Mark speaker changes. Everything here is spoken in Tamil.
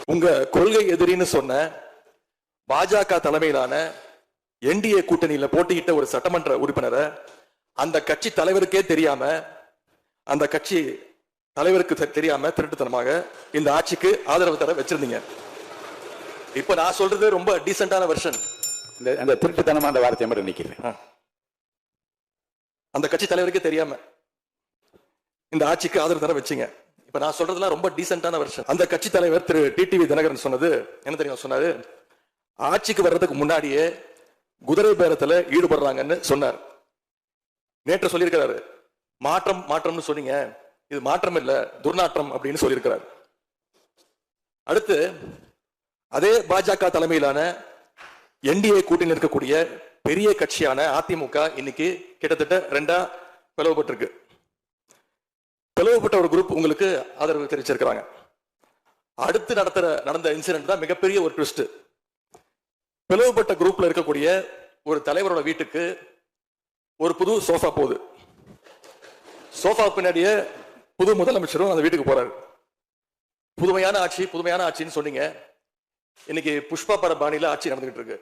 Speaker 1: உங்க கொள்கை எதிரின்னு சொன்ன பாஜக தலைமையிலான என்டிஏ கூட்டணியில போட்டியிட்ட ஒரு சட்டமன்ற உறுப்பினரை அந்த கட்சி தலைவருக்கே தெரியாம, அந்த கட்சி தலைவருக்கு தெரியாம திருட்டுத்தனமாக இந்த ஆட்சிக்கு ஆதரவு தர வச்சிருந்தீங்க. இப்ப நான் சொல்றது ரொம்ப டீசென்டான வெர்ஷன்.
Speaker 2: அந்த திருட்டுத்தனமான வார்த்தை மட்டும் நிக்கிறேன்.
Speaker 1: அந்த கட்சி தலைவருக்கே தெரியாம இந்த ஆட்சிக்கு ஆதரவு தர வச்சீங்க. இப்ப நான் சொல்றதுலாம் ரொம்ப டீசென்டான வெர்ஷன். அந்த கட்சி தலைவர் திரு டிடிவி தினகரன் சொன்னது என்ன தெரியும்? சொன்னாரு, ஆட்சிக்கு வர்றதுக்கு முன்னாடியே குதிரை பேரத்துல ஈடுபடுறாங்கன்னு சொன்னார். நேற்று சொல்லியிருக்கிறாரு, மாற்றம் மாற்றம்னு சொன்னீங்க, இது மாற்றம் இல்ல துர்நாற்றம் அப்படின்னு சொல்லியிருக்கிறார். அடுத்து அதே பாஜக தலைமையிலான என்டிஏ கூட்டணியில் இருக்கக்கூடிய பெரிய கட்சியான அதிமுக இன்னைக்கு கிட்டத்தட்ட 2 பிளவுபட்டிருக்கு. பிளவுபட்ட ஒரு குரூப் உங்களுக்கு ஆதரவு தெரிவிச்சிருக்கிறாங்க. அடுத்து நடந்த இன்சிடென்ட் தான் மிகப்பெரிய ஒரு ட்விஸ்ட். பிளவுபட்ட குரூப்ல இருக்கக்கூடிய ஒரு தலைவரோட வீட்டுக்கு ஒரு புது சோஃபா போகுது. சோஃபா பின்னாடியே புது முதலமைச்சரும் அந்த வீட்டுக்கு போறாரு. புதுமையான ஆட்சி புதுமையான ஆட்சின்னு சொன்னீங்க. இன்னைக்கு புஷ்பா பட பாணியில ஆட்சி நடந்துகிட்டு இருக்கு.